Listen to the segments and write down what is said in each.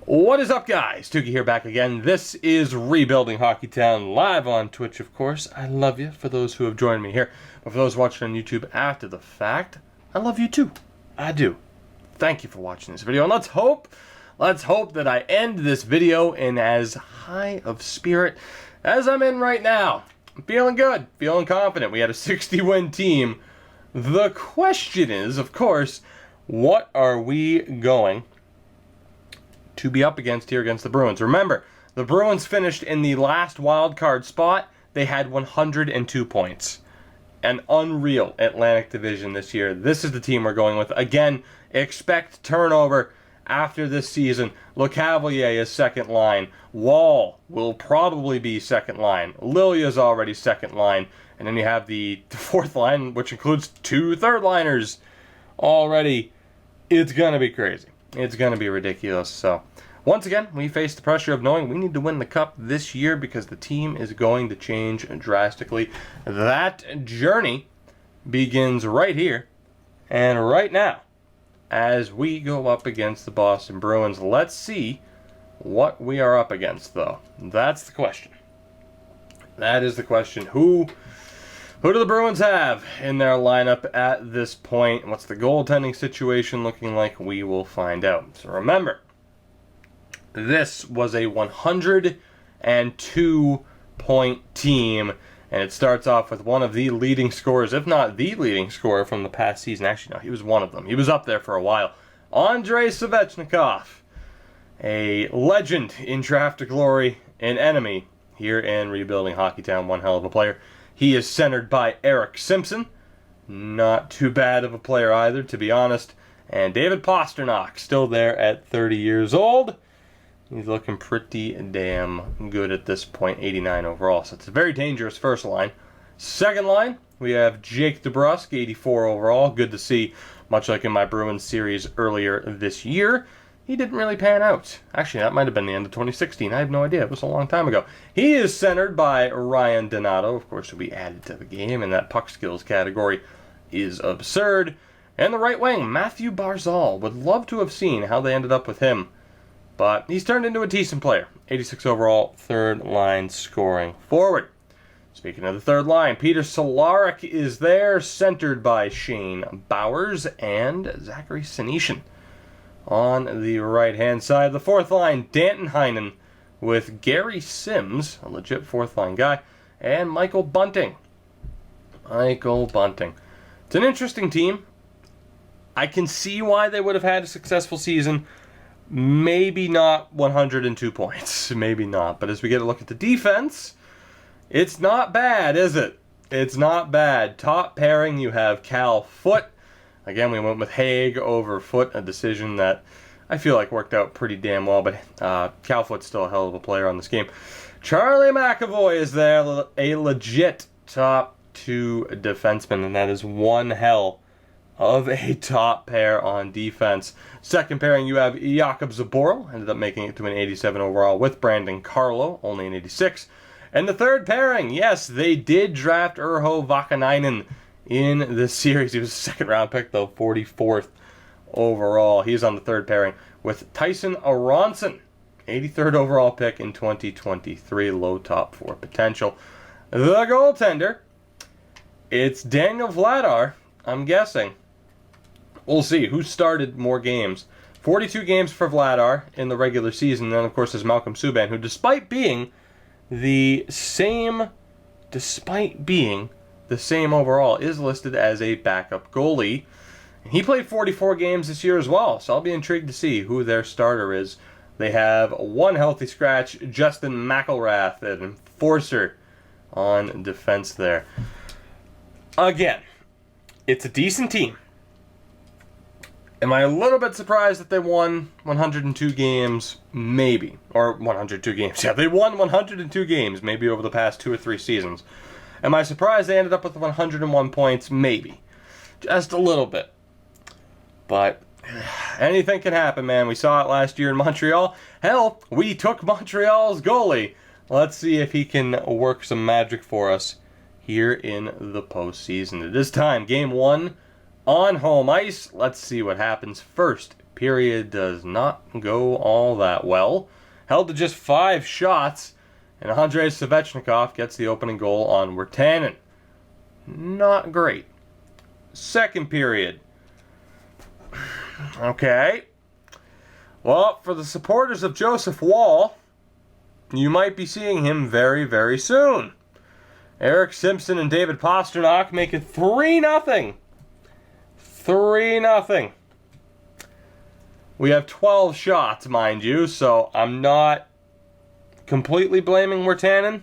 What is up, guys? Tuki here back again. This is Rebuilding Hockeytown live on Twitch, of course. I love you for those who have joined me here. But for those watching on YouTube after the fact, I love you too. I do. Thank you for watching this video. And let's hope that I end this video in as high of spirit as I'm in right now. I'm feeling good, feeling confident. We had a 60-win team. The question is, of course, what are we going to be up against here against the Bruins? Remember, the Bruins finished in the last wild card spot. They had 102 points. An unreal Atlantic division this year. This is the team we're going with. Again, expect turnover after this season. LeCavalier is second line. Wall will probably be second line. Lilya's already second line. And then you have the fourth line, which includes 2 third-liners already. It's going to be crazy. It's going to be ridiculous. So, once again, we face the pressure of knowing we need to win the Cup this year because the team is going to change drastically. That journey begins right here and right now as we go up against the Boston Bruins. Let's see what we are up against, though. That's the question. That is the question. Who do the Bruins have in their lineup at this point? What's the goaltending situation looking like? We will find out. So remember, this was a 102-point team, and it starts off with one of the leading scorers, if not the leading scorer from the past season. Actually, no, he was one of them. He was up there for a while. Andrei Svechnikov, a legend in Draft to Glory, an enemy here in Rebuilding Hockeytown, one hell of a player. He is centered by Eric Simpson. Not too bad of a player either, to be honest. And David Pastrnak, still there at 30 years old. He's looking pretty damn good at this point, 89 overall. So it's a very dangerous first line. Second line, we have Jake DeBrusk, 84 overall. Good to see, much like in my Bruins series earlier this year. He didn't really pan out. Actually, that might have been the end of 2016. I have no idea. It was a long time ago. He is centered by Ryan Donato, of course, who we added to the game, and that puck skills category is absurd. And the right wing, Matthew Barzal. Would love to have seen how they ended up with him. But he's turned into a decent player. 86 overall, third line scoring forward. Speaking of the third line, Peter Cehlarik is there, centered by Shane Bowers and Zachary Senyshyn. On the right-hand side, the fourth line, Danton Heinen with Gary Sims, a legit fourth-line guy, and Michael Bunting. It's an interesting team. I can see why they would have had a successful season. Maybe not 102 points. Maybe not. But as we get a look at the defense, it's not bad, is it? It's not bad. Top pairing, you have Cal Foote. Again, we went with Haig over Foote, a decision that I feel like worked out pretty damn well, but Cal Foote's still a hell of a player on this game. Charlie McAvoy is there, a legit top 2 defenseman, and that is one hell of a top pair on defense. Second pairing, you have Jakub Zboril, ended up making it to an 87 overall with Brandon Carlo, only an 86. And the third pairing, yes, they did draft Urho Vakanainen in this series. He was a second-round pick, though, 44th overall. He's on the third pairing with Tyson Aronson, 83rd overall pick in 2023, low top 4 potential. The goaltender, it's Daniel Vladar, I'm guessing. We'll see who started more games. 42 games for Vladar in the regular season. And then, of course, there's Malcolm Subban, who, despite being the same overall, is listed as a backup goalie. He played 44 games this year as well, so I'll be intrigued to see who their starter is. They have one healthy scratch, Justin McElrath, an enforcer on defense there. Again, it's a decent team. Am I a little bit surprised that they won 102 games? Maybe. Or 102 games. Yeah, they won 102 games, maybe over the past 2 or 3 seasons. Am I surprised they ended up with 101 points? Maybe. Just a little bit. But anything can happen, man. We saw it last year in Montreal. Hell, we took Montreal's goalie. Let's see if he can work some magic for us here in the postseason. It is time. Game 1 on home ice. Let's see what happens. First period does not go all that well. Held to just 5 shots, and Andrei Svechnikov gets the opening goal on Wirtanen. Not great. Second period. Okay. Well, for the supporters of Joseph Woll, you might be seeing him very, very soon. Eric Simpson and David Pastrnak make it 3-0. 3-0. We have 12 shots, mind you, so I'm not completely blaming Wirtanen.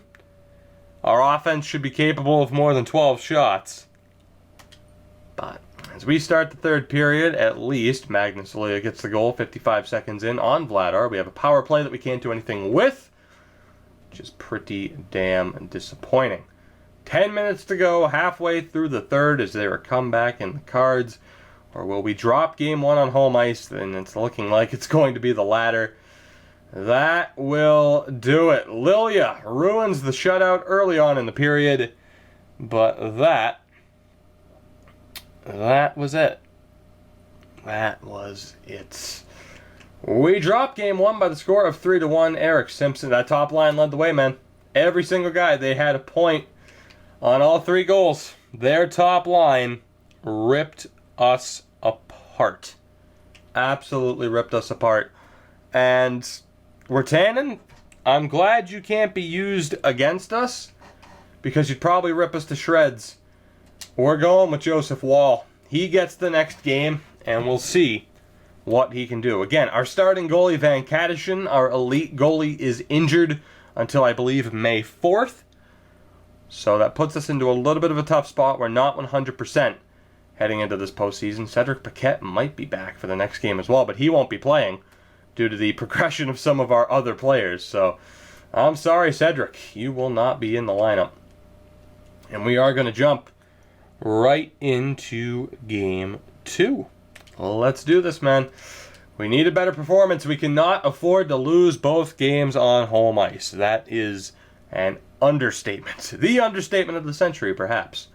Our offense should be capable of more than 12 shots. But as we start the third period, at least, Magnus Luleå gets the goal 55 seconds in on Vladar. We have a power play that we can't do anything with, which is pretty damn disappointing. 10 minutes to go, halfway through the third. Is there a comeback in the cards? Or will we drop game one on home ice? And it's looking like it's going to be the latter. That will do it. Luleå ruins the shutout early on in the period. But that was it. That was it. We dropped game one by the score of 3-1. Eric Simpson, that top line led the way, man. Every single guy, they had a point on all 3 goals. Their top line ripped us apart. Absolutely ripped us apart. And Wirtanen, I'm glad you can't be used against us, because you'd probably rip us to shreds. We're going with Joseph Woll. He gets the next game, and we'll see what he can do. Again, our starting goalie, Van Kattersen, our elite goalie, is injured until, I believe, May 4th. So that puts us into a little bit of a tough spot. We're not 100% heading into this postseason. Cedric Paquette might be back for the next game as well, but he won't be playing due to the progression of some of our other players. So I'm sorry, Cedric. You will not be in the lineup. And we are going to jump right into game 2. Let's do this, man. We need a better performance. We cannot afford to lose both games on home ice. That is an understatement. The understatement of the century, perhaps.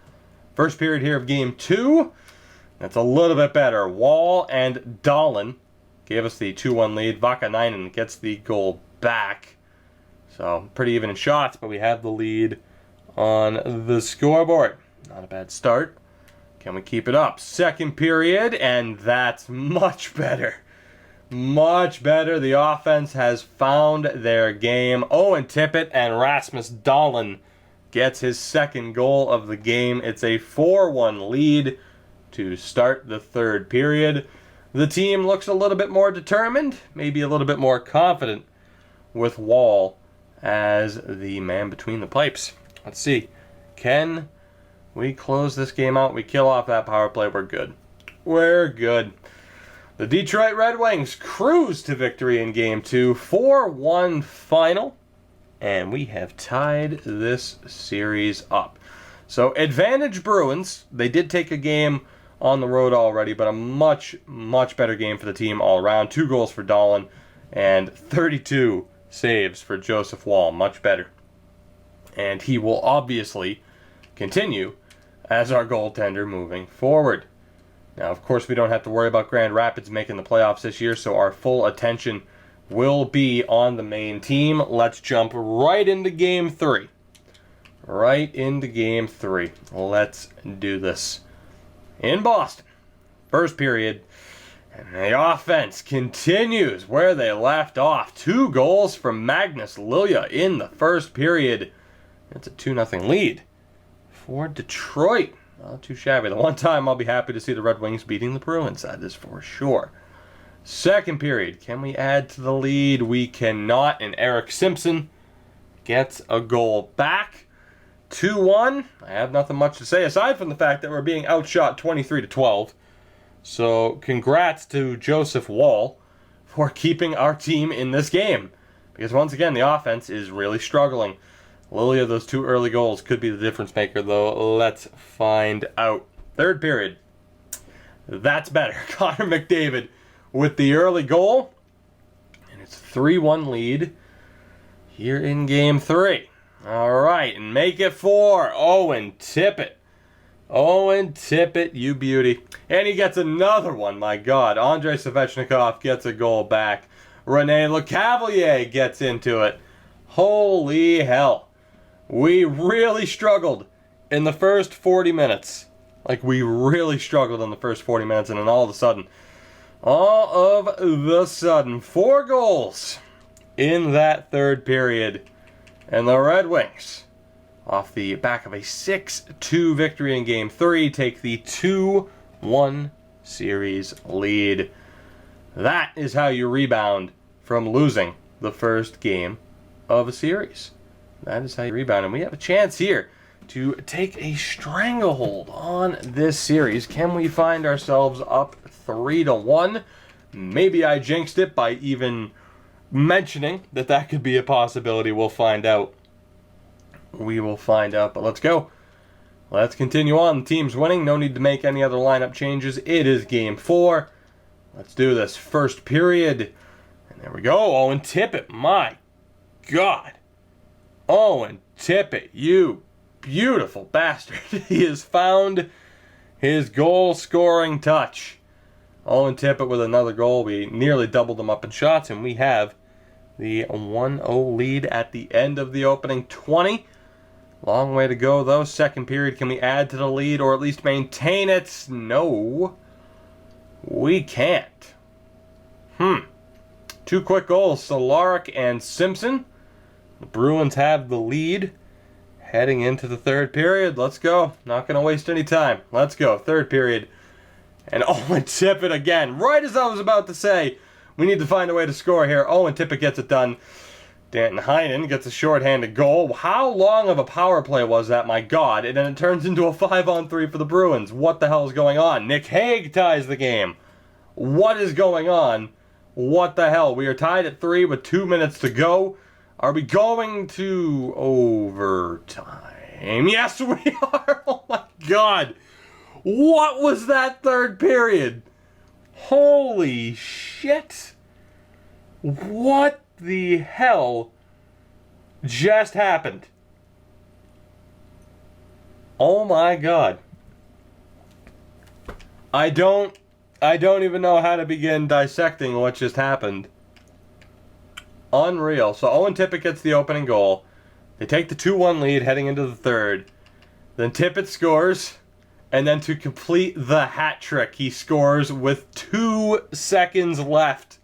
First period here of game 2. That's a little bit better. Woll and Dahlin gave us the 2-1 lead. Vakanainen gets the goal back. So pretty even in shots, but we have the lead on the scoreboard. Not a bad start. Can we keep it up? Second period, and that's much better. Much better. The offense has found their game. Owen Tippett and Rasmus Dahlin gets his second goal of the game. It's a 4-1 lead to start the third period. The team looks a little bit more determined, maybe a little bit more confident, with Woll as the man between the pipes. Let's see. Can we close this game out? We kill off that power play. We're good. We're good. The Detroit Red Wings cruise to victory in game 2. 4-1 final. And we have tied this series up. So, advantage Bruins. They did take a game on the road already, but a much, much better game for the team all around. 2 goals for Dahlin and 32 saves for Joseph Woll. Much better. And he will obviously continue as our goaltender moving forward. Now, of course, we don't have to worry about Grand Rapids making the playoffs this year, so our full attention will be on the main team. Let's jump right into game 3. Right into game 3. Let's do this. In Boston, first period, and the offense continues where they left off. 2 goals from Magnus Luleå in the first period. It's a 2-0 lead for Detroit. Not too shabby. The one time I'll be happy to see the Red Wings beating the Bruins, that is for sure. Second period, can we add to the lead? We cannot, and Eric Simpson gets a goal back. 2-1. I have nothing much to say aside from the fact that we're being outshot 23-12. So congrats to Joseph Woll for keeping our team in this game. Because once again, the offense is really struggling. Luleå, those 2 early goals could be the difference maker, though. Let's find out. Third period. That's better. Connor McDavid with the early goal. And it's 3-1 lead here in game 3. All right, and make it 4. Owen Tippett Owen Tippett, you beauty. And he gets another one, my God. Andrei Svechnikov gets a goal back. Rene Lecavalier gets into it. Holy hell. We really struggled in the first 40 minutes. Like, we really struggled in the first 40 minutes, and then all of a sudden, 4 goals in that third period. And the Red Wings, off the back of a 6-2 victory in Game 3, take the 2-1 series lead. That is how you rebound from losing the first game of a series. That is how you rebound. And we have a chance here to take a stranglehold on this series. Can we find ourselves up 3-1? Maybe I jinxed it by even mentioning that could be a possibility. We'll find out. We will find out, but let's go. Let's continue on. The team's winning. No need to make any other lineup changes. It is Game 4. Let's do this. First period. And there we go. Owen Tippett. My God. Owen Tippett, you beautiful bastard. He has found his goal-scoring touch. Owen Tippett with another goal. We nearly doubled him up in shots, and we have the 1-0 lead at the end of the opening 20. Long way to go, though. Second period, can we add to the lead or at least maintain it? No, we can't. 2 quick goals, Solaric and Simpson. The Bruins have the lead heading into the third period. Let's go. Not going to waste any time. Let's go. Third period. And Owen Tippett again. Right as I was about to say, we need to find a way to score here. Owen Tippett gets it done. Danton Heinen gets a shorthanded goal. How long of a power play was that, my God? And then it turns into a 5-on-3 for the Bruins. What the hell is going on? Nick Hague ties the game. What is going on? What the hell? We are tied at 3 with 2 minutes to go. Are we going to overtime? Yes, we are. Oh, my God. What was that third period? Holy shit. What the hell just happened? Oh my God. I don't even know how to begin dissecting what just happened. Unreal. So Owen Tippett gets the opening goal. They take the 2-1 lead heading into the third. Then Tippett scores. And then to complete the hat trick, he scores with 2 seconds left.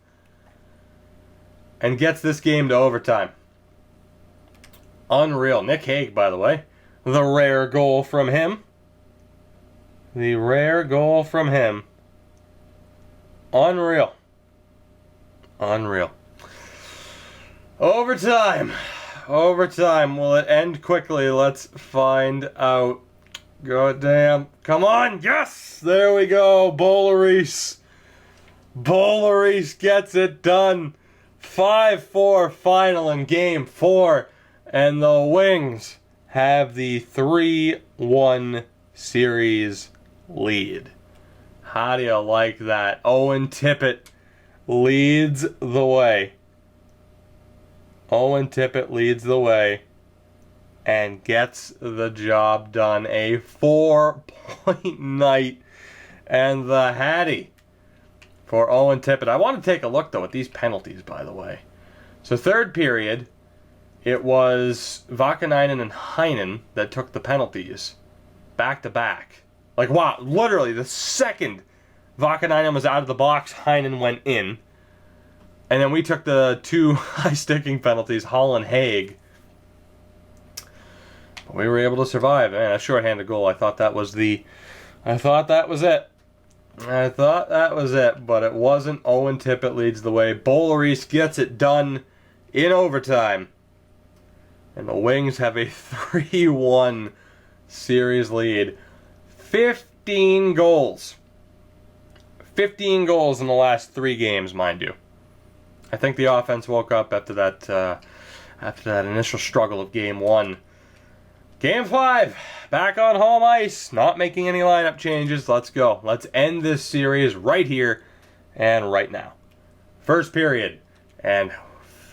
And gets this game to overtime. Unreal. Nick Hague, by the way. The rare goal from him. The rare goal from him. Unreal. Unreal. Overtime. Overtime. Will it end quickly? Let's find out. Goddamn. Come on. Yes. There we go. Boulerice. Boulerice gets it done. 5-4 final in Game 4. And the Wings have the 3-1 series lead. How do you like that? Owen Tippett leads the way. Owen Tippett leads the way and gets the job done. A 4-point night and the Hattie for Owen Tippett. I want to take a look, though, at these penalties, by the way. So third period, it was Vakanainen and Heinen that took the penalties back to back. Like, wow, literally the second Vakanainen was out of the box, Heinen went in. And then we took the 2 high-sticking penalties, Hall and Hague. But we were able to survive. Man, a shorthanded goal. I thought that was it. I thought that was it, but it wasn't. Owen Tippett leads the way. Boulerice gets it done in overtime. And the Wings have a 3-1 series lead. 15 goals. 15 goals in the last 3 games, mind you. I think the offense woke up after that initial struggle of Game 1. Game 5, back on home ice, not making any lineup changes. Let's go. Let's end this series right here and right now. First period, and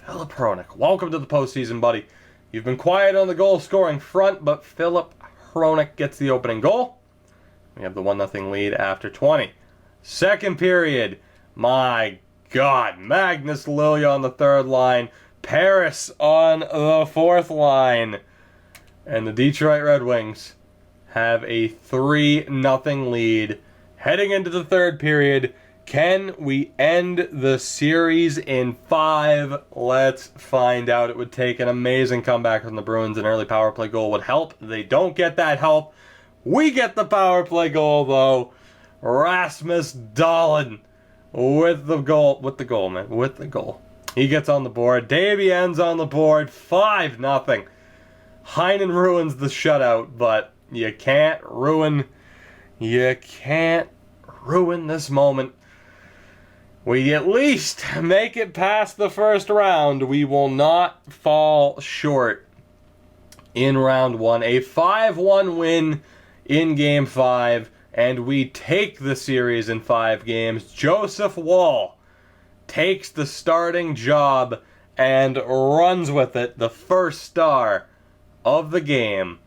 Filip Hronek, welcome to the postseason, buddy. You've been quiet on the goal-scoring front, but Filip Hronek gets the opening goal. We have the 1-0 lead after 20. Second period. My God. Magnus Lilia on the third line. Paris on the fourth line. And the Detroit Red Wings have a 3-0 lead. Heading into the third period. Can we end the series in 5? Let's find out. It would take an amazing comeback from the Bruins. An early power play goal would help. They don't get that help. We get the power play goal, though. Rasmus Dahlin with the goal. He gets on the board. Davien's on the board. 5-0. Heinen ruins the shutout, but you can't ruin this moment. We at least make it past the first round. We will not fall short in round 1. A 5-1 win in Game 5, and we take the series in 5 games. Joseph Woll takes the starting job and runs with it, the first star of the game.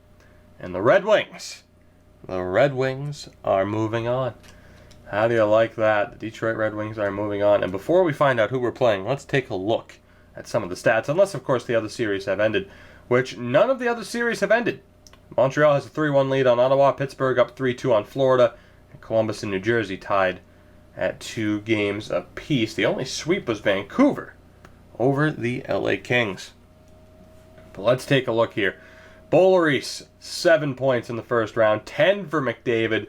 And the Red Wings are moving on. How do you like that? The Detroit Red Wings are moving on. And before we find out who we're playing, let's take a look at some of the stats. Unless, of course, the other series have ended, which none of the other series have ended. Montreal has a 3-1 lead on Ottawa. Pittsburgh up 3-2 on Florida. And Columbus and New Jersey tied at 2 games apiece. The only sweep was Vancouver over the LA Kings. But let's take a look here. Boulerice, 7 points in the first round. 10 for McDavid.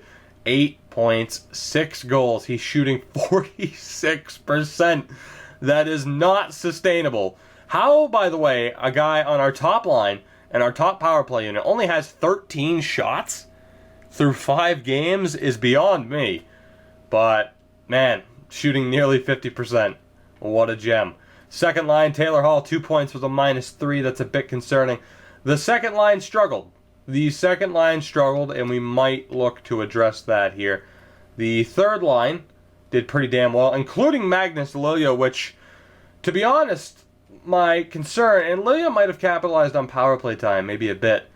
8 points, 6 goals. He's shooting 46%. That is not sustainable. How, by the way, a guy on our top line and our top power play unit only has 13 shots through 5 games is beyond me. But, man, shooting nearly 50%. What a gem. Second line, Taylor Hall, 2 points with a -3. That's a bit concerning. The second line struggled. And we might look to address that here. The third line did pretty damn well, including Magnus Lilia, which, to be honest, my concern, and Lilia might have capitalized on power play time, maybe a bit.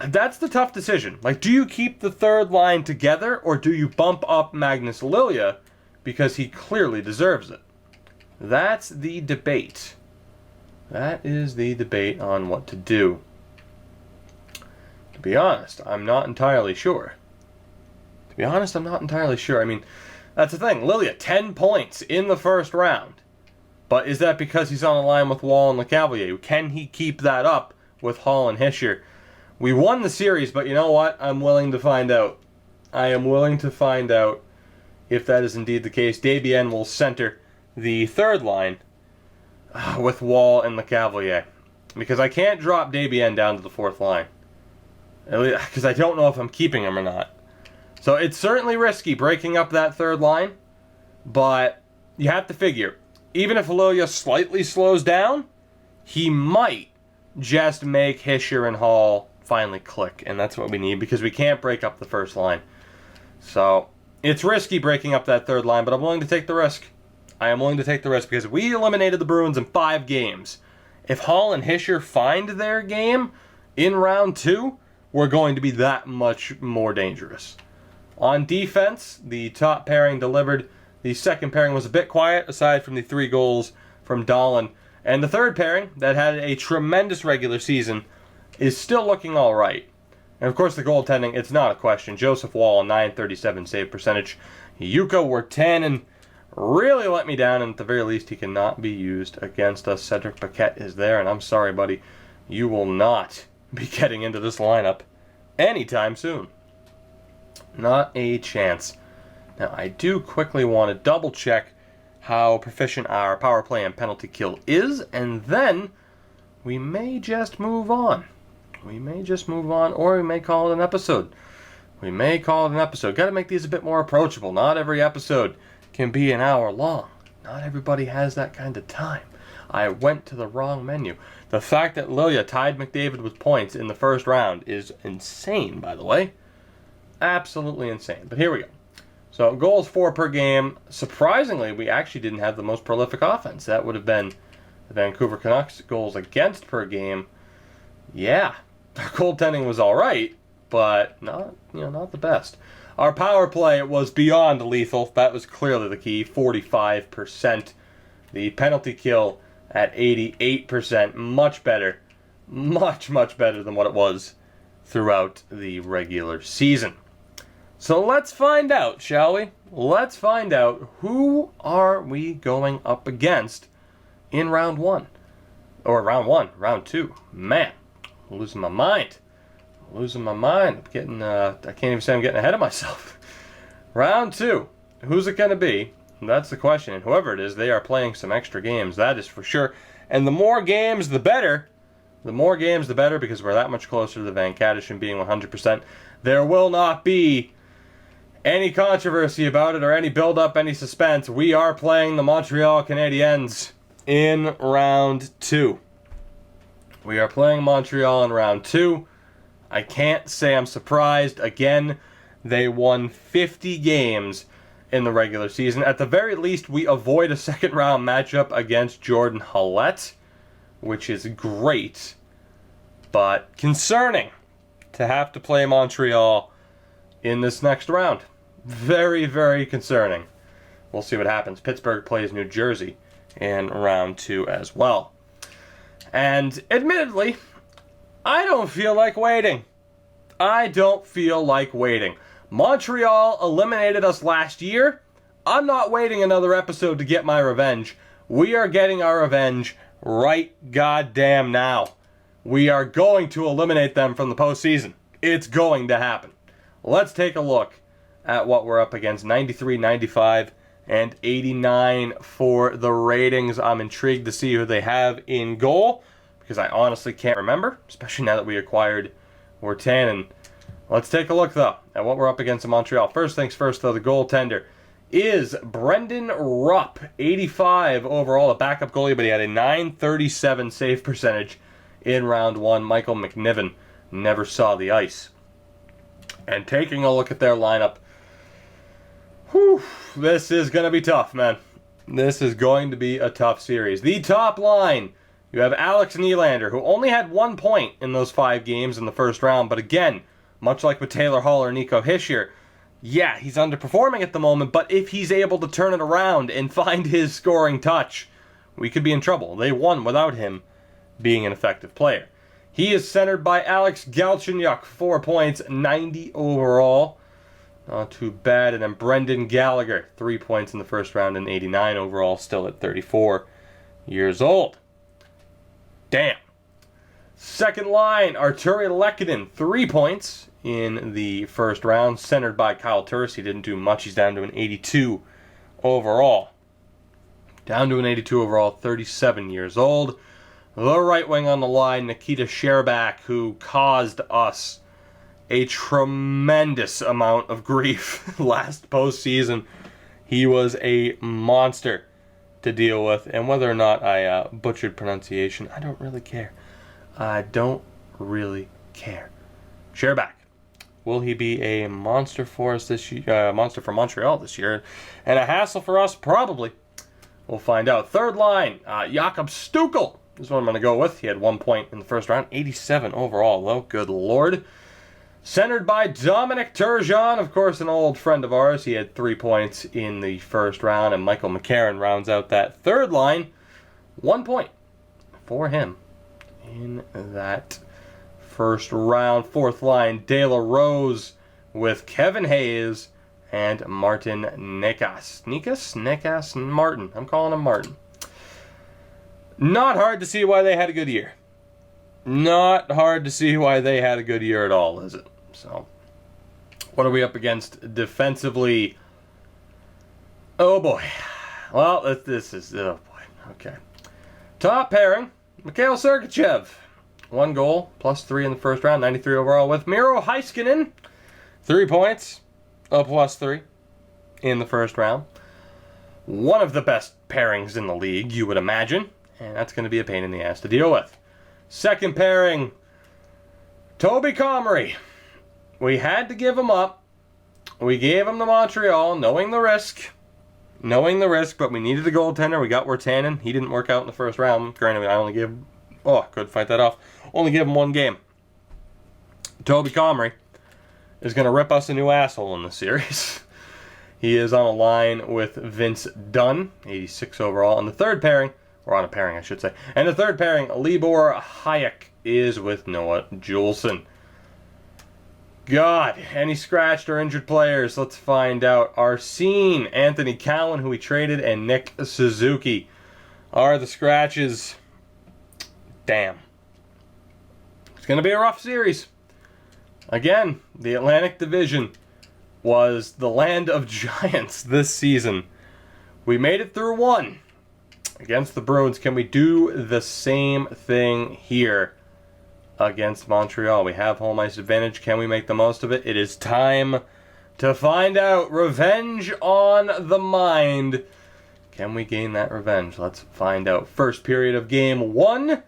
That's the tough decision. Like, do you keep the third line together, or do you bump up Magnus Lilia because he clearly deserves it? That's the debate. That is the debate on what to do. To be honest, I'm not entirely sure. I mean, that's the thing. Lilia, 10 points in the first round. But is that because he's on the line with Wall and LeCavalier? Can he keep that up with Hall and Hischier? We won the series, but you know what? I'm willing to find out. I am willing to find out if that is indeed the case. Davian will center the third line with Wall and LeCavalier. Because I can't drop Davian down to the fourth line. Because I don't know if I'm keeping him or not. So it's certainly risky breaking up that third line. But you have to figure, even if Lilia slightly slows down, he might just make Hischier and Hall finally click. And that's what we need, because we can't break up the first line. So it's risky breaking up that third line, but I'm willing to take the risk. I am willing to take the risk because we eliminated the Bruins in 5 games. If Hall and Hischier find their game in round 2, we're going to be that much more dangerous. On defense, the top pairing delivered. The second pairing was a bit quiet, aside from the 3 goals from Dahlin. And the third pairing, that had a tremendous regular season, is still looking all right. And of course, the goaltending, it's not a question. Joseph Woll, 937 save percentage. Yuka were 10 and really let me down, and at the very least, he cannot be used against us. Cedric Paquette is there, and I'm sorry, buddy. You will not be getting into this lineup anytime soon. Not a chance. Now, I do quickly want to double check how proficient our power play and penalty kill is, and then we may just move on. Or we may call it an episode. Got to make these a bit more approachable. Not every episode can be an hour long. Not everybody has that kind of time. I went to the wrong menu. The fact that Lilia tied McDavid with points in the first round is insane, by the way. Absolutely insane. But here we go. So goals 4 per game. Surprisingly, we actually didn't have the most prolific offense. That would have been the Vancouver Canucks. Goals against per game. Yeah, our goaltending was all right, but not the best. Our power play was beyond lethal. That was clearly the key, 45%. The penalty kill at 88%. Much better. Much, much better than what it was throughout the regular season. So let's find out, shall we? Let's find out who are we going up against in round one. Or round two. Man, I'm losing my mind. I'm getting, I can't even say I'm getting ahead of myself. Round two. Who's it going to be? That's the question. And whoever it is, they are playing some extra games. That is for sure. And the more games, the better. The more games, the better, because we're that much closer to the Van Kadishin being 100%. There will not be any controversy about it or any build-up, any suspense. We are playing the Montreal Canadiens in round two. We are playing Montreal in round two. I can't say I'm surprised. Again, they won 50 games in the regular season. At the very least, we avoid a second-round matchup against Jordan Hallett, which is great, but concerning to have to play Montreal in this next round. Very, very concerning. We'll see what happens. Pittsburgh plays New Jersey in round two as well. And admittedly, I don't feel like waiting. Montreal eliminated us last year. I'm not waiting another episode to get my revenge. We are getting our revenge right goddamn now. We are going to eliminate them from the postseason. It's going to happen. Let's take a look at what we're up against. 93, 95, and 89 for the ratings. I'm intrigued to see who they have in goal, because I honestly can't remember, especially now that we acquired Virtanen. Let's take a look, though, at what we're up against in Montreal. First things first, though, the goaltender is Brendan Rupp, 85 overall, a backup goalie, but he had a .937 save percentage in round one. Michael McNiven never saw the ice. And taking a look at their lineup, this is going to be tough, man. This is going to be a tough series. The top line, you have Alex Nylander, who only had 1 point in those 5 games in the first round, but again, much like with Taylor Hall or Nico Hischier, yeah, he's underperforming at the moment, but if he's able to turn it around and find his scoring touch, we could be in trouble. They won without him being an effective player. He is centered by Alex Galchenyuk, 4 points, 90 overall. Not too bad. And then Brendan Gallagher, 3 points in the first round and 89 overall, still at 34 years old. Damn. Second line, Arturi Lehkonen, 3 points in the first round, centered by Kyle Turris. He didn't do much. He's down to an 82 overall. 37 years old. The right wing on the line, Nikita Sherbak, who caused us a tremendous amount of grief last postseason. He was a monster to deal with, and whether or not I butchered pronunciation, I don't really care. Sherbak. Will he be a monster for us this year? Monster for Montreal this year, and a hassle for us? Probably. We'll find out. Third line, Jakob Stukel. This is what I'm going to go with. He had 1 point in the first round, 87 overall, though. Good Lord. Centered by Dominic Turgeon, of course, an old friend of ours. He had 3 points in the first round, and Michael McCarron rounds out that third line. 1 point for him in that first round. Fourth line, De La Rose with Kevin Hayes and Martin Necas. Martin. I'm calling him Martin. Not hard to see why they had a good year. Not hard to see why they had a good year at all, is it? So, what are we up against defensively? Oh boy. Well, this is, oh boy. Okay. Top pairing, Mikhail Sergachev. 1 goal, +3 in the first round, 93 overall, with Miro Heiskanen. 3 points, a +3 in the first round. One of the best pairings in the league, you would imagine. And that's going to be a pain in the ass to deal with. Second pairing, Toby Comrie. We had to give him up. We gave him to Montreal, knowing the risk, but we needed a goaltender. We got Virtanen. He didn't work out in the first round. Granted, I only gave, could fight that off. Only give him 1 game. Toby Comrie is going to rip us a new asshole in the series. He is on a line with Vince Dunn, 86 overall. And the third pairing, or on a pairing I should say, and the third pairing, Libor Hayek, is with Noah Juulsen. God, any scratched or injured players? Let's find out. Arsene, Anthony Cowan, who we traded, and Nick Suzuki are the scratches. Damn. It's going to be a rough series. Again, the Atlantic Division was the land of giants this season. We made it through one against the Bruins. Can we do the same thing here against Montreal? We have home ice advantage. Can we make the most of it? It is time to find out. Revenge on the mind. Can we gain that revenge? Let's find out. First period of game one.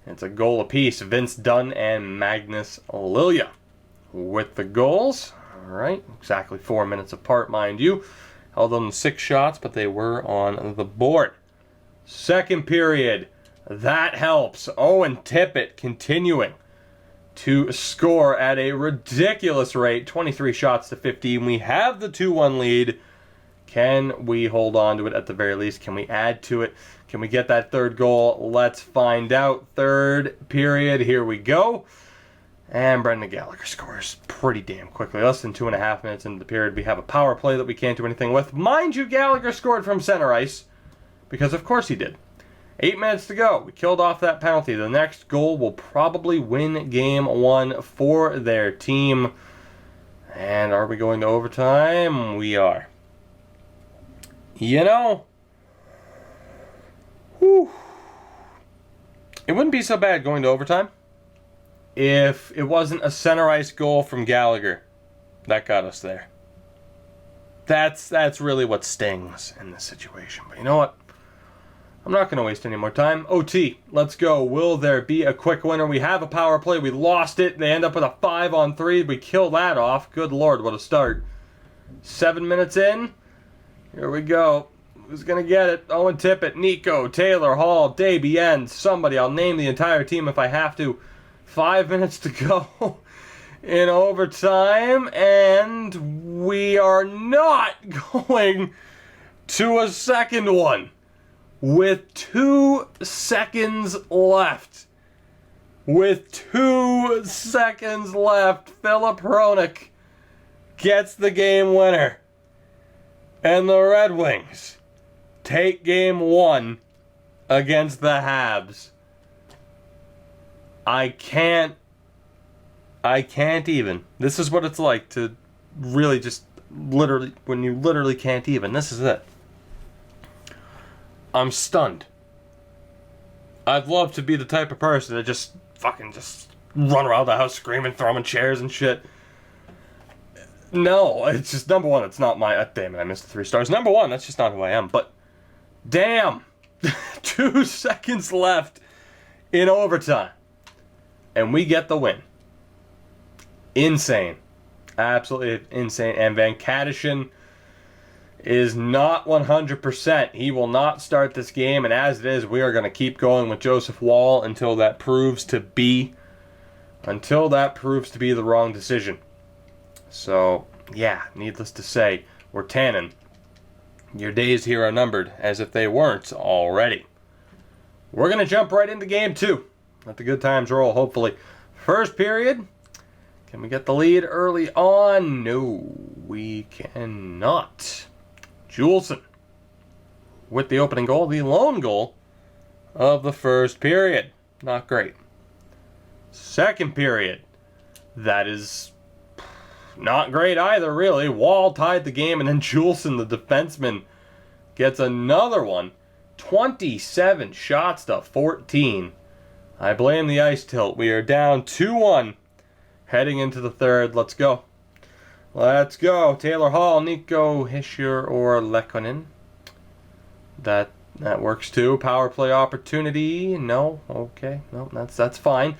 It's a goal apiece. Vince Dunn and Magnus Lilja with the goals. All right, exactly 4 minutes apart, mind you. Held on 6 shots, but they were on the board. Second period. That helps. Owen Tippett continuing to score at a ridiculous rate. 23 shots to 15. We have the 2-1 lead. Can we hold on to it at the very least? Can we add to it? Can we get that third goal? Let's find out. Third period. Here we go. And Brendan Gallagher scores pretty damn quickly. Less than 2.5 minutes into the period. We have a power play that we can't do anything with. Mind you, Gallagher scored from center ice. Because of course he did. 8 minutes to go. We killed off that penalty. The next goal will probably win game one for their team. And are we going to overtime? We are. You know, whew, it wouldn't be so bad going to overtime if it wasn't a center ice goal from Gallagher that got us there. That's really what stings in this situation. But you know what? I'm not going to waste any more time. OT, let's go. Will there be a quick winner? We have a power play. We lost it. They end up with a 5-on-3. We kill that off. Good Lord, what a start. 7 minutes in. Here we go. Who's going to get it? Owen Tippett, Nico, Taylor, Hall, Desbiens, somebody. I'll name the entire team if I have to. 5 minutes to go in overtime, and we are not going to a second one with 2 seconds left. With 2 seconds left, Philip Hronek gets the game winner. And the Red Wings take game one against the Habs. I can't even. This is what it's like to really just literally, when you literally can't even. This is it. I'm stunned. I'd love to be the type of person that just fucking just run around the house screaming, throwing chairs and shit. No, it's just, number one, it's not my... damn it, I missed the 3 stars. Number one, that's just not who I am. But, damn. 2 seconds left in overtime. And we get the win. Insane. Absolutely insane. And Van Kadishin is not 100%. He will not start this game. And as it is, we are going to keep going with Joseph Woll until that proves to be... the wrong decision. So, yeah, needless to say, we're tanning. Your days here are numbered, as if they weren't already. We're going to jump right into game 2. Let the good times roll, hopefully. First period. Can we get the lead early on? No, we cannot. Juulsen with the opening goal, the lone goal of the first period. Not great. Second period. That is... not great either, really. Woll tied the game, and then Juulsen, the defenseman, gets another one. 27 shots to 14. I blame the ice tilt. We are down 2-1 heading into the third. Let's go. Let's go. Taylor Hall, Nico Hischier, or Lekkonen. That works too. Power play opportunity. No. Okay. No, that's fine.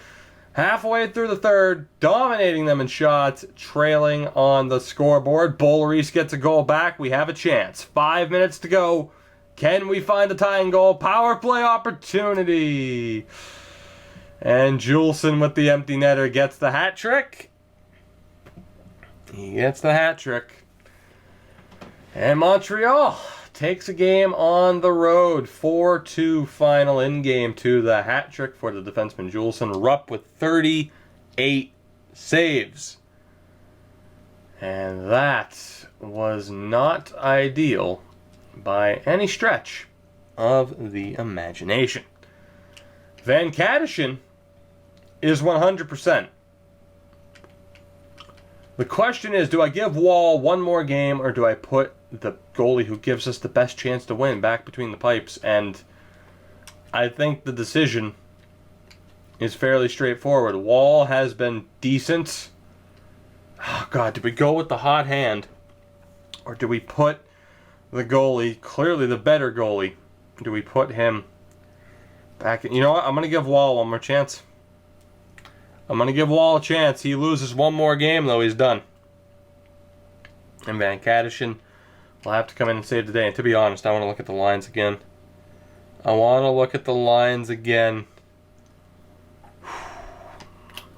Halfway through the third, dominating them in shots, trailing on the scoreboard. Boulerice gets a goal back. We have a chance. 5 minutes to go. Can we find the tying goal? Power play opportunity. And Juulsen with the empty netter gets the hat trick. He gets the hat trick. And Montreal takes a game on the road. 4-2 final in game 2. The hat trick for the defenseman Juleson. Rupp with 38 saves. And that was not ideal by any stretch of the imagination. Van Kadishin is 100%. The question is, do I give Wall one more game, or do I put the goalie who gives us the best chance to win back between the pipes? And I think the decision is fairly straightforward. Wall has been decent. Oh, God, do we go with the hot hand? Or do we put the goalie, clearly the better goalie, do we put him back in? You know what? I'm going to give Wall one more chance. I'm going to give Wall a chance. He loses one more game, though, he's done. And Van Kadishin will have to come in and save the day. And to be honest, I want to look at the lines again.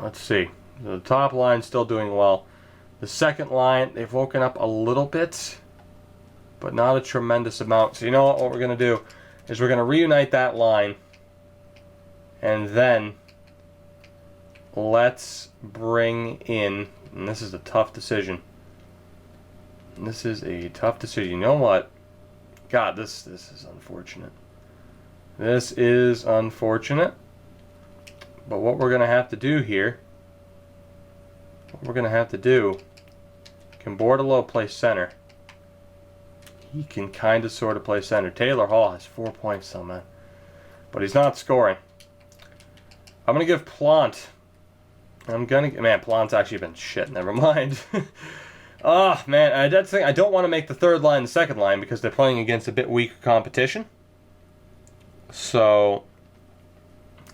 Let's see. The top line's still doing well. The second line, they've woken up a little bit, but not a tremendous amount. So you know what we're going to do is we're going to reunite that line. And then let's bring in, and this is a tough decision. You know what? God, this is unfortunate. This is unfortunate. But what we're going to have to do here, can Bordeleau play center? He can kind of sort of play center. Taylor Hall has 4 points though, man. But he's not scoring. I'm going to give Plant. Man, Plant's actually been shit. Never mind. Oh, man. I don't want to make the third line the second line because they're playing against a bit weaker competition. So,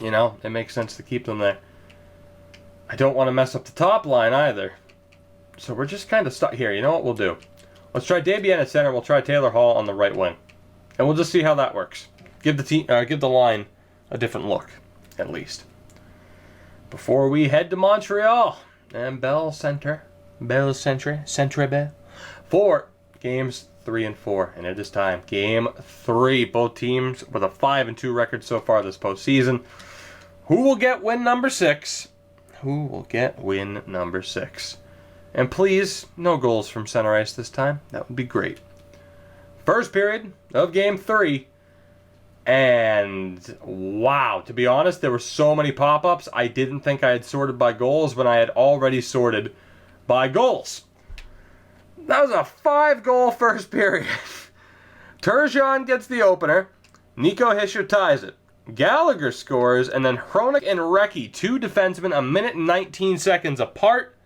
you know, it makes sense to keep them there. I don't want to mess up the top line either. So we're just kind of stuck here. You know what we'll do? Let's try Debian at center. We'll try Taylor Hall on the right wing. And we'll just see how that works. Give the line a different look, at least. Before we head to Montreal and Bell Centre for games 3 and 4, and it is time. Game 3. Both teams with a 5-2 record so far this postseason. Who will get win number 6? And please, no goals from center ice this time. That would be great. First period of game 3. And wow, to be honest, there were so many pop-ups. I didn't think I had sorted by goals when I had already sorted by goals. That was a 5-goal first period. Turgeon gets the opener. Nico Hischier ties it. Gallagher scores, and then Hronek and Recchi, 2 defensemen, a minute and 19 seconds apart,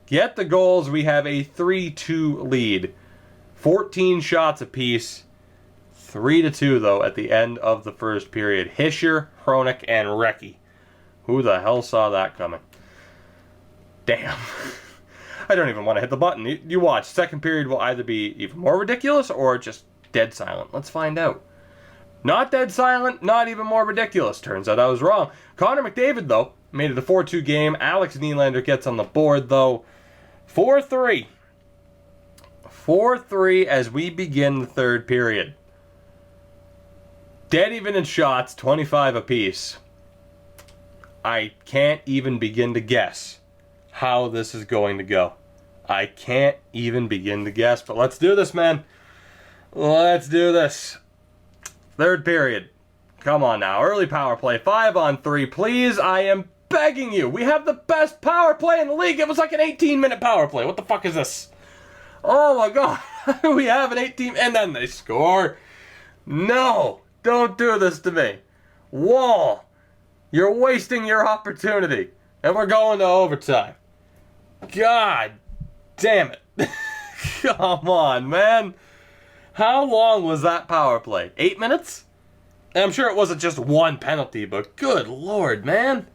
get the goals. We have a 3-2 lead. 14 shots apiece. 3-2, though, at the end of the first period. Hischier, Hronek, and Recchi. Who the hell saw that coming? Damn. I don't even want to hit the button. You watch. Second period will either be even more ridiculous or just dead silent. Let's find out. Not dead silent, not even more ridiculous. Turns out I was wrong. Connor McDavid, though, made it a 4-2 game. Alex Nylander gets on the board, though. 4-3. 4-3 as we begin the third period. Dead even in shots, 25 apiece. I can't even begin to guess how this is going to go. I can't even begin to guess, but let's do this, man. Let's do this. Third period. Come on now. Early power play. 5-on-3. Please, I am begging you. We have the best power play in the league. It was like an 18-minute power play. What the fuck is this? Oh my god. We have an 18... And then they score. No. Don't do this to me. Wall. You're wasting your opportunity. And we're going to overtime. God damn it. Come on, man. How long was that power play? 8 minutes? And I'm sure it wasn't just one penalty, but good lord, man.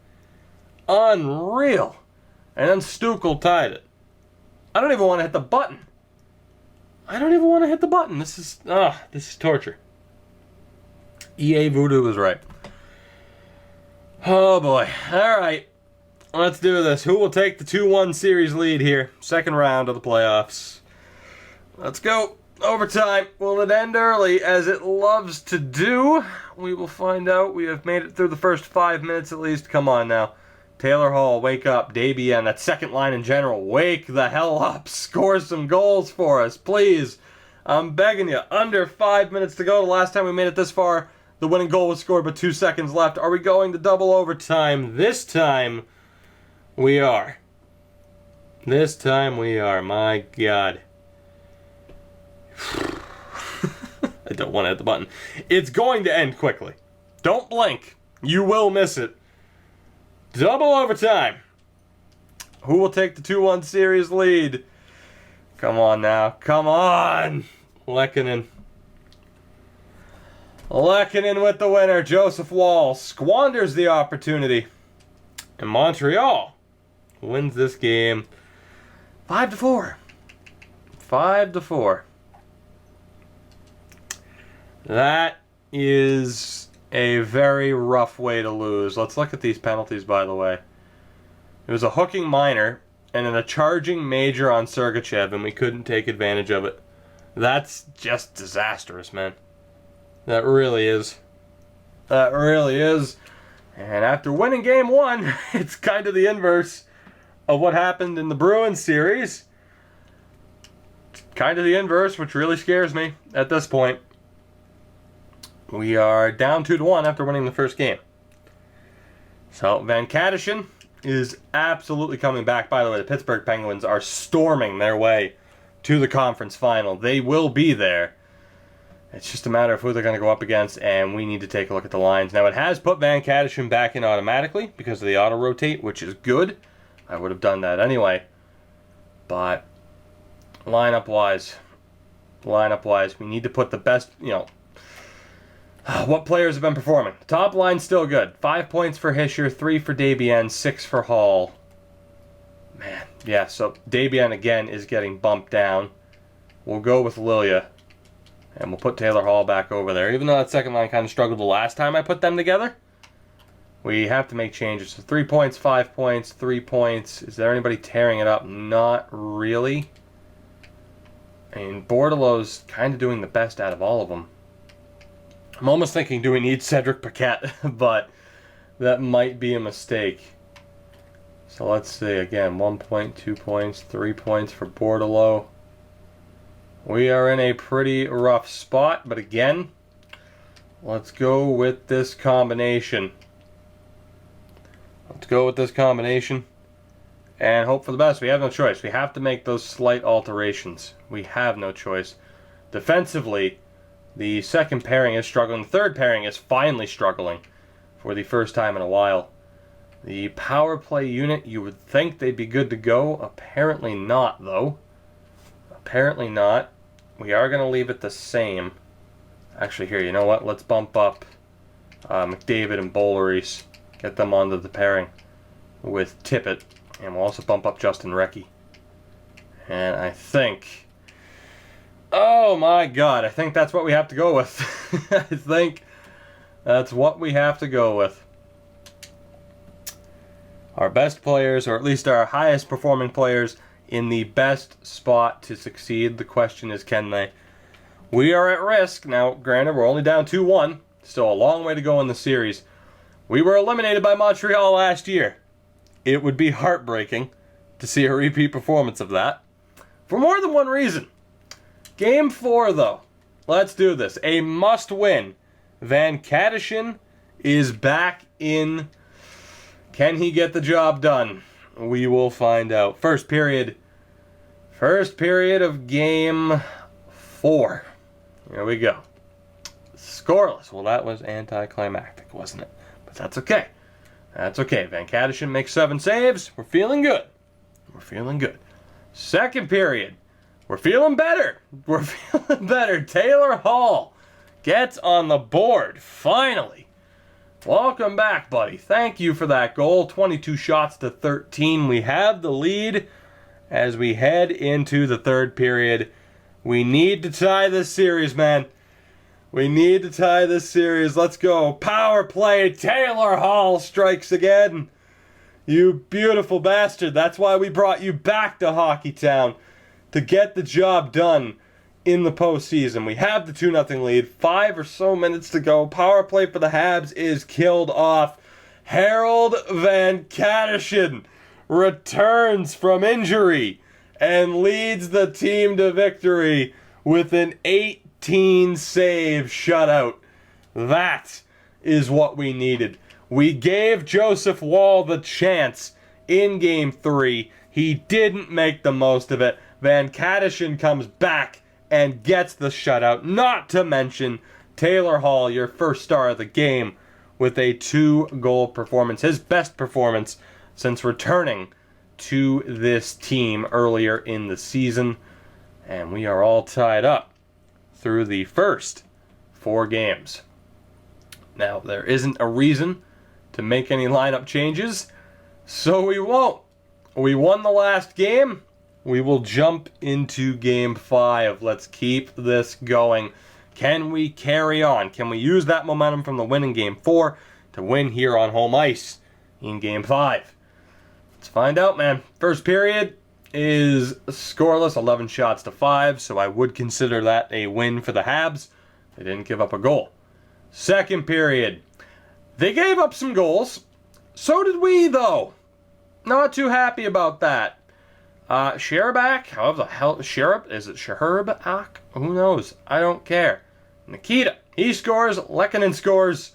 Unreal. And then Stuchel tied it. I don't even want to hit the button. This is torture. EA Voodoo was right. Oh boy. Alright. Let's do this. Who will take the 2-1 series lead here? Second round of the playoffs. Let's go. Overtime. Will it end early, as it loves to do? We will find out. We have made it through the first 5 minutes at least. Come on now. Taylor Hall, wake up. Davian, that second line in general, wake the hell up. Score some goals for us, please. I'm begging you. Under 5 minutes to go. The last time we made it this far, the winning goal was scored, but 2 seconds left. Are we going to double overtime? This time, we are. This time we are. My God. I don't want to hit the button. It's going to end quickly. Don't blink. You will miss it. Double overtime. Who will take the 2-1 series lead? Come on now. Come on. Lehkonen. Lehkonen with the winner. Joseph Woll squanders the opportunity. And Montreal wins this game 5-4. 5-4. That is a very rough way to lose. Let's look at these penalties, by the way. It was a hooking minor and then a charging major on Sergachev, and we couldn't take advantage of it. That's just disastrous, man. That really is. That really is. And after winning game 1, it's kind of the inverse of what happened in the Bruins series. Kind of the inverse, which really scares me at this point. We are down 2-1 after winning the first game. So Van Katterson is absolutely coming back. By the way, the Pittsburgh Penguins are storming their way to the conference final. They will be there. It's just a matter of who they're going to go up against, and we need to take a look at the lines. Now, it has put Van Katterson back in automatically because of the auto-rotate, which is good. I would have done that anyway. But lineup-wise, we need to put the best, what players have been performing. Top line's still good. 5 points for Hischier, 3 for Davian, 6 for Hall. Man, yeah, so Davian again is getting bumped down. We'll go with Lilia. And we'll put Taylor Hall back over there. Even though that second line kind of struggled the last time I put them together, we have to make changes. So 3 points, 5 points, 3 points. Is there anybody tearing it up? Not really. I mean, Bordelot's kind of doing the best out of all of them. I'm almost thinking, do we need Cedric Paquette? But that might be a mistake. So let's see. Again, 1 point, 2 points, 3 points for Bordelot. We are in a pretty rough spot, but again, let's go with this combination. Let's go with this combination and hope for the best. We have no choice. We have to make those slight alterations. We have no choice. Defensively, the second pairing is struggling. The third pairing is finally struggling for the first time in a while. The power play unit, you would think they'd be good to go. Apparently not, though. Apparently not. We are going to leave it the same. Actually, here, you know what? Let's bump up McDavid and Boleries. Get them onto the pairing with Tippett. And we'll also bump up Justin Recchi. And I think... Oh my God, I think that's what we have to go with. I think that's what we have to go with. Our best players, or at least our highest performing players, in the best spot to succeed. The question is, can they? We are at risk. Now, granted, we're only down 2-1. Still a long way to go in the series. We were eliminated by Montreal last year. It would be heartbreaking to see a repeat performance of that. For more than one reason. Game 4, though. Let's do this. A must-win. Van Katterson is back in. Can he get the job done? We will find out. First period of game 4. Here we go. Scoreless. Well, that was anticlimactic, wasn't it? But that's okay. That's okay. Van Katterson makes 7 saves. We're feeling good. We're feeling good. Second period. We're feeling better. We're feeling better. Taylor Hall gets on the board. Finally. Welcome back, buddy. Thank you for that goal. 22 shots to 13. We have the lead as we head into the third period. We need to tie this series, man. We need to tie this series. Let's go. Power play. Taylor Hall strikes again. You beautiful bastard. That's why we brought you back to Hockeytown, to get the job done in the postseason. We have the 2-0 lead. 5 or so minutes to go. Power play for the Habs is killed off. Harold Van Katterschen returns from injury and leads the team to victory with an 18-save shutout. That is what we needed. We gave Joseph Woll the chance in Game 3. He didn't make the most of it. Van Katterschen comes back and gets the shutout. Not to mention Taylor Hall, your first star of the game, with a 2-goal performance. His best performance since returning to this team earlier in the season. And we are all tied up through the first 4 games. Now, there isn't a reason to make any lineup changes, so we won't. We won the last game. We will jump into Game 5. Let's keep this going. Can we carry on? Can we use that momentum from the win in Game 4 to win here on home ice in Game 5? Let's find out, man. First period is scoreless, 11 shots to 5, so I would consider that a win for the Habs. They didn't give up a goal. Second period, they gave up some goals. So did we, though. Not too happy about that. Sherabak, however the hell, Sherab, is it Sherbak? Who knows? I don't care. Nikita, he scores. Lehkonen scores.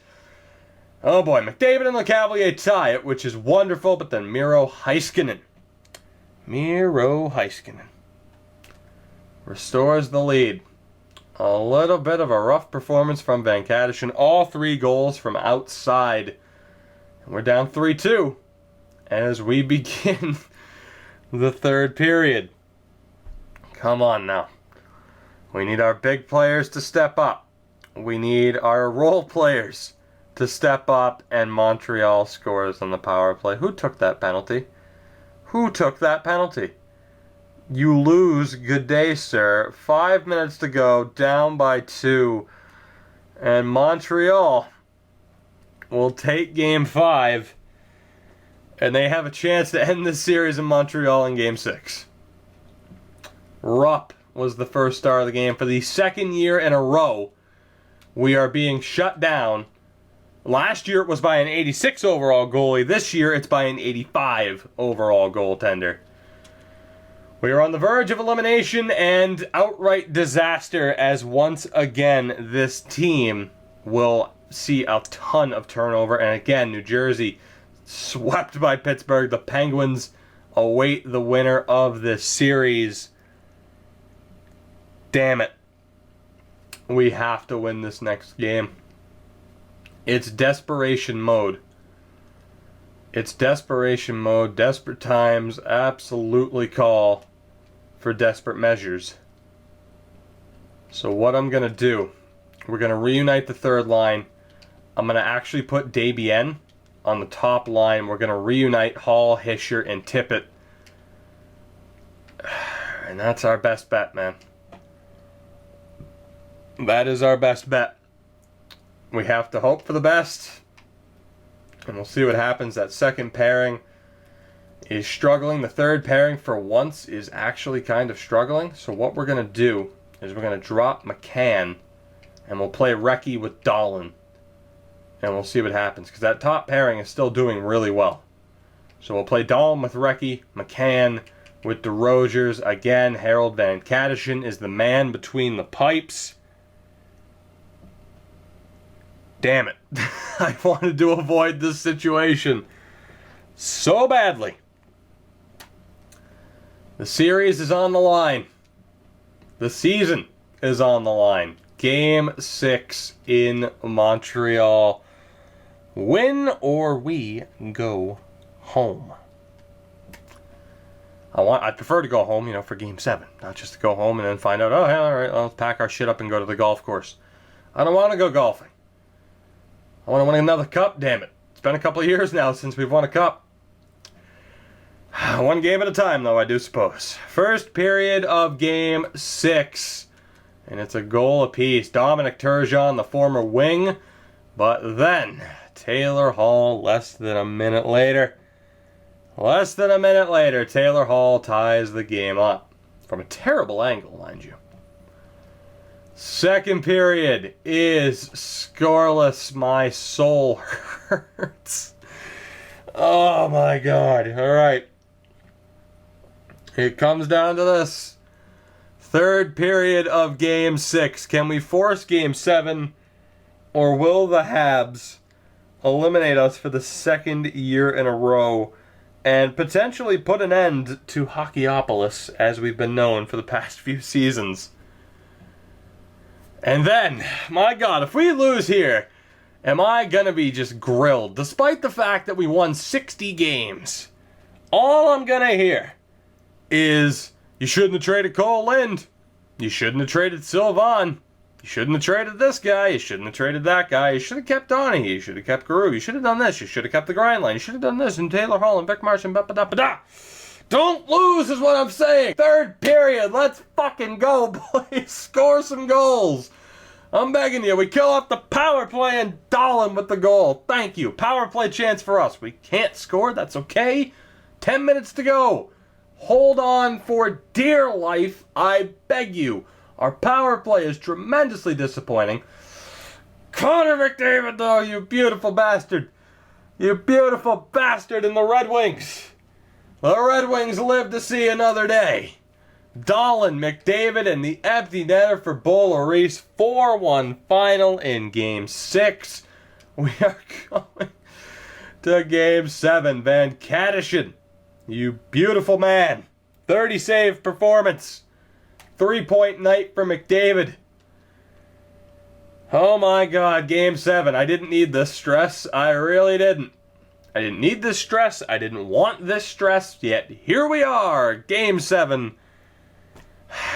Oh boy, McDavid and LeCavalier tie it, which is wonderful, but then Miro Heiskanen restores the lead. A little bit of a rough performance from Van Katterschen. All 3 goals from outside. And we're down 3-2 as we begin the third period. Come on now. We need our big players to step up. We need our role players to step up, and Montreal scores on the power play. Who took that penalty? Who took that penalty? You lose. Good day, sir. 5 minutes to go, down by 2. And Montreal will take Game 5. And they have a chance to end this series in Montreal in Game 6. Rupp was the first star of the game. For the second year in a row, we are being shut down. Last year it was by an 86 overall goalie. This year it's by an 85 overall goaltender. We are on the verge of elimination and outright disaster, as once again this team will see a ton of turnover. And again, New Jersey swept by Pittsburgh. The Penguins await the winner of this series. Damn it. We have to win this next game. It's desperation mode. It's desperation mode. Desperate times absolutely call for desperate measures. So what I'm going to do, we're going to reunite the third line. I'm going to actually put Desbiens on the top line. We're going to reunite Hall, Hischier, and Tippett. And that's our best bet, man. That is our best bet. We have to hope for the best. And we'll see what happens. That second pairing is struggling. The third pairing, for once, is actually kind of struggling. So what we're going to do is we're going to drop McCann. And we'll play Recchi with Dahlin. And we'll see what happens. Because that top pairing is still doing really well. So we'll play Dahlin with Recchi. McCann with DeRozier's. Again, Harold Van Katterschen is the man between the pipes. Damn it. I wanted to avoid this situation so badly. The series is on the line. The season is on the line. Game 6 in Montreal. Win or we go home. I'd prefer to go home, for Game 7. Not just to go home and then find out, oh, hey, all right, let's pack our shit up and go to the golf course. I don't want to go golfing. I want to win another cup, damn it. It's been a couple of years now since we've won a cup. One game at a time, though, I do suppose. First period of Game 6. And it's a goal apiece. Dominic Turgeon, the former wing. But then, Taylor Hall, less than a minute later, Less than a minute later, Taylor Hall ties the game up. From a terrible angle, mind you. Second period is scoreless. My soul hurts. Oh my God. All right. It comes down to this. Third period of Game 6. Can we force Game 7? Or will the Habs eliminate us for the second year in a row and potentially put an end to Hockeyopolis as we've been known for the past few seasons? And then, my God, if we lose here, am I going to be just grilled? Despite the fact that we won 60 games, all I'm going to hear is, you shouldn't have traded Cole Lind. You shouldn't have traded Sylvan. You shouldn't have traded this guy. You shouldn't have traded that guy. You should have kept Donnie. You should have kept Guru. You should have done this. You should have kept the grind line. You should have done this. And Taylor Hall and Vic Martian. Don't lose is what I'm saying. Third period. Let's fucking go, boys. Score some goals. I'm begging you. We kill off the power play and Dahlin with the goal. Thank you. Power play chance for us. We can't score. That's okay. 10 minutes to go. Hold on for dear life. I beg you. Our power play is tremendously disappointing. Connor McDavid, though, you beautiful bastard. You beautiful bastard in the Red Wings. The Red Wings live to see another day. Dahlin, McDavid, and the empty netter for Boulerice. 4-1 final in Game 6. We are going to Game 7. Van Kadishin, you beautiful man. 30 save performance. 3-point night for McDavid. Oh my God, Game 7. I didn't need this stress. I really didn't. I didn't need this stress. I didn't want this stress. Yet here we are, Game 7.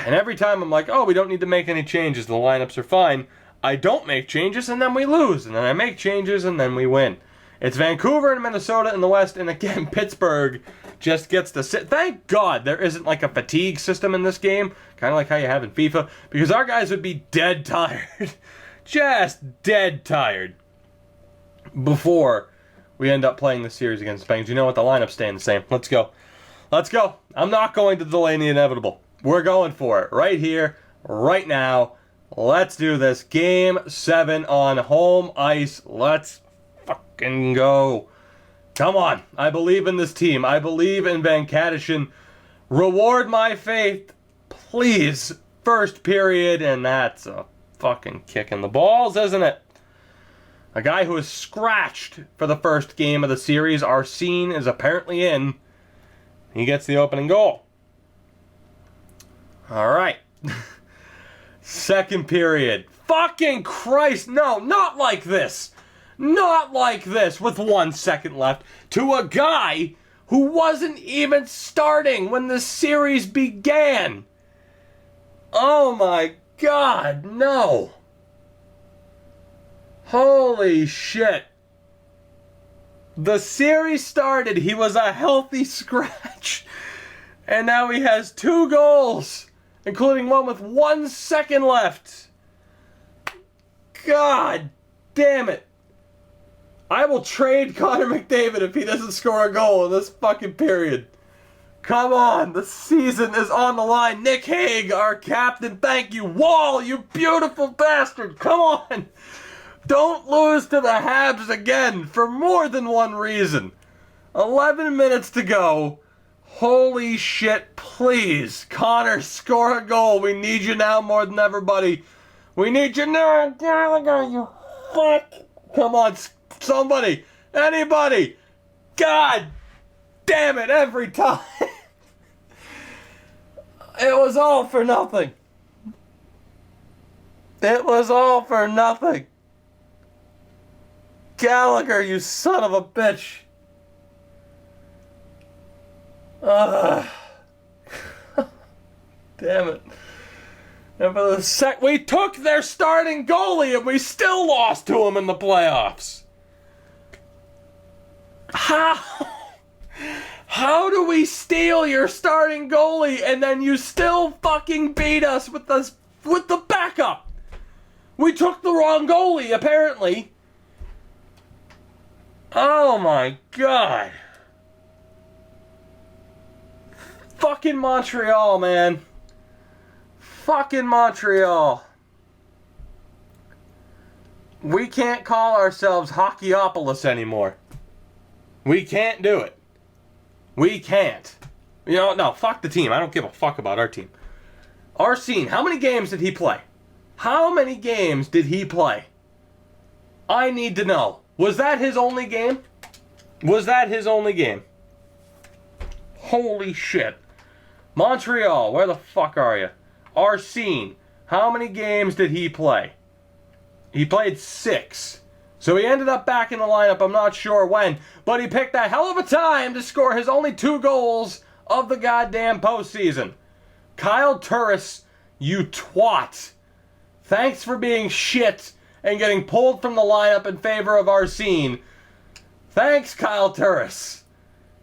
And every time I'm like, oh, we don't need to make any changes. The lineups are fine. I don't make changes and then we lose. And then I make changes and then we win. It's Vancouver and Minnesota in the West. And again, Pittsburgh just gets to sit. Thank God there isn't like a fatigue system in this game. Kind of like how you have in FIFA. Because our guys would be dead tired. Just dead tired. Before we end up playing the series against the Penguins. You know what? The lineup's staying the same. Let's go. Let's go. I'm not going to delay the inevitable. We're going for it. Right here. Right now. Let's do this. Game 7 on home ice. Let's fucking go. Come on. I believe in this team. I believe in Van Kadishin. Reward my faith. Please. First period. And that's a fucking kick in the balls, isn't it? A guy who is scratched for the first game of the series. Arsene is apparently in. He gets the opening goal. All right. Second period. Fucking Christ. No, not like this. Not like this with 1 second left to a guy who wasn't even starting when the series began. Oh my God, no. Holy shit. The series started, he was a healthy scratch. And now he has 2 goals, including one with 1 second left. God damn it. I will trade Connor McDavid if he doesn't score a goal in this fucking period. Come on, the season is on the line. Nick Hague, our captain, thank you. Wall, you beautiful bastard. Come on. Don't lose to the Habs again for more than one reason. 11 minutes to go. Holy shit, please. Connor, score a goal. We need you now more than ever, buddy. We need you now. Gallagher, you fuck. Come on, somebody. Anybody. God damn it, every time. It was all for nothing. It was all for nothing. Gallagher, you son of a bitch. Damn it. And for the we took their starting goalie and we still lost to him in the playoffs. How do we steal your starting goalie and then you still fucking beat us with the backup? We took the wrong goalie, apparently. Oh my God. Fucking Montreal, man. Fucking Montreal. We can't call ourselves Hockeyopolis anymore. We can't do it. We can't. You know, no, fuck the team. I don't give a fuck about our team. Arsene, how many games did he play? How many games did he play? I need to know. Was that his only game? Was that his only game? Holy shit. Montreal, where the fuck are you? Arsene, how many games did he play? He played 6. So he ended up back in the lineup, I'm not sure when, but he picked a hell of a time to score his only 2 goals of the goddamn postseason. Kyle Turris, you twat. Thanks for being shit and getting pulled from the lineup in favor of Arsene. Thanks, Kyle Turris.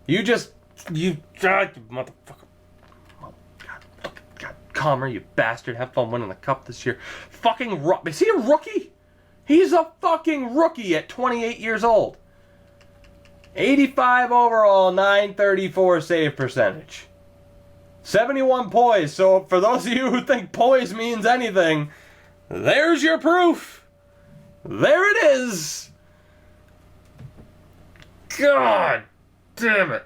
You motherfucker. God, calmer, you bastard. Have fun winning the cup this year. Is he a rookie? He's a fucking rookie at 28 years old. 85 overall, 934 save percentage. 71 poise. So for those of you who think poise means anything, there's your proof. There it is. God damn it.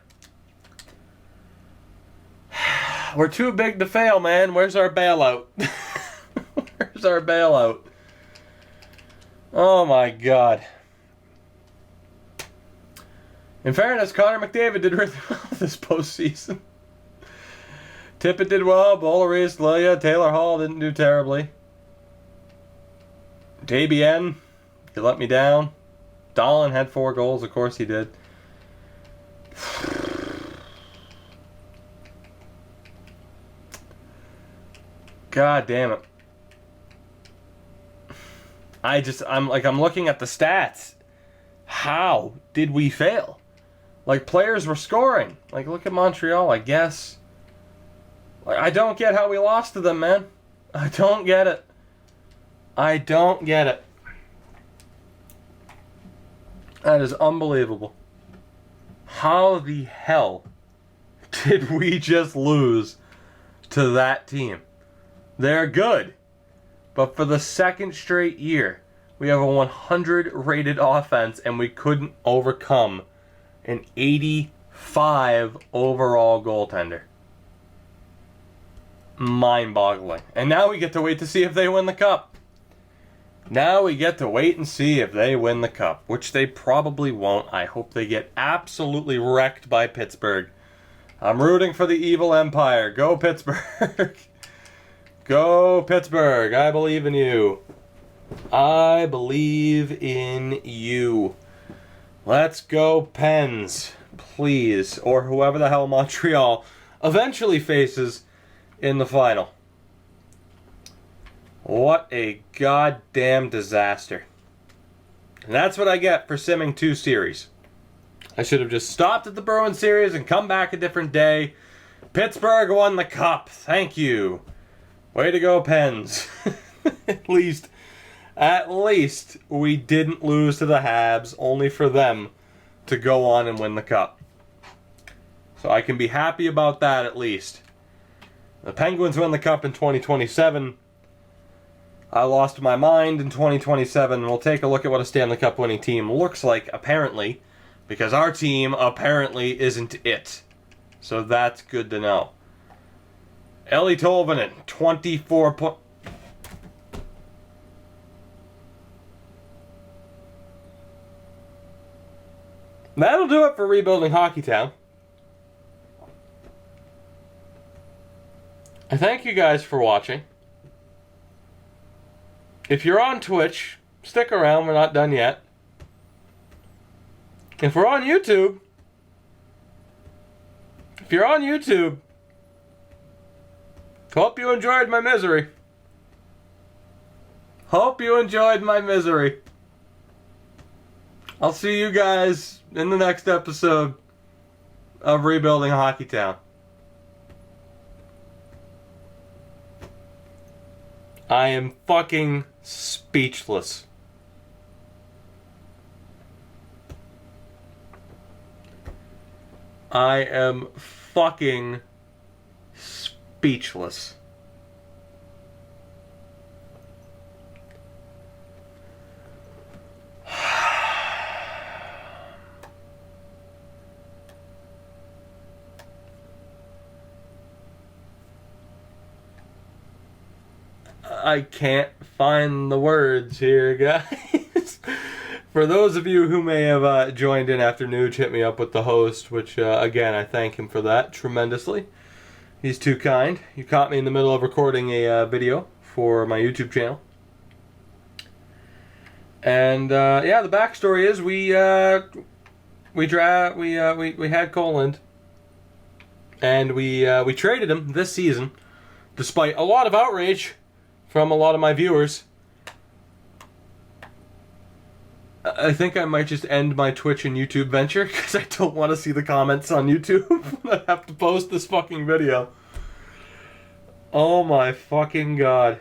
We're too big to fail, man. Where's our bailout? Where's our bailout? Oh my God. In fairness, Connor McDavid did really well this postseason. Tippett did well, Boleris, Lilia, Taylor Hall didn't do terribly. JBN, you let me down. Dahlin had 4 goals, of course he did. God damn it. I'm looking at the stats. How did we fail? Like, players were scoring. Like, look at Montreal, I guess. Like, I don't get how we lost to them, man. I don't get it. I don't get it. That is unbelievable. How the hell did we just lose to that team? They're good. But for the second straight year, we have a 100 rated offense and we couldn't overcome an 85 overall goaltender. Mind-boggling. And now we get to wait to see if they win the cup. Now we get to wait and see if they win the cup, which they probably won't. I hope they get absolutely wrecked by Pittsburgh. I'm rooting for the evil empire. Go Pittsburgh. Go Pittsburgh. I believe in you. I believe in you. Let's go Pens, please. Or whoever the hell Montreal eventually faces in the final. What a goddamn disaster. And that's what I get for simming 2 series. I should have just stopped at the Bruins series and come back a different day. Pittsburgh won the cup. Thank you. Way to go, Pens. At least we didn't lose to the Habs, only for them to go on and win the cup. So I can be happy about that at least. The Penguins win the cup in 2027. I lost my mind in 2027. We'll take a look at what a Stanley Cup winning team looks like, apparently, because our team apparently isn't it. So that's good to know. Eli Tolvanen, 24 points. That'll do it for Rebuilding Hockeytown. I thank you guys for watching. If you're on Twitch, stick around, we're not done yet. If we're on YouTube, hope you enjoyed my misery. I'll see you guys in the next episode of Rebuilding Hockeytown. I am fucking speechless. I am fucking speechless. I can't find the words here, guys. For those of you who may have joined in after Nuge hit me up with the host, which, again, I thank him for that tremendously. He's too kind. You caught me in the middle of recording a video for my YouTube channel. And, yeah, the backstory is we had Coland, and we traded him this season, despite a lot of outrage from a lot of my viewers. I think I might just end my Twitch and YouTube venture because I don't want to see the comments on YouTube when I have to post this fucking video. Oh my fucking god.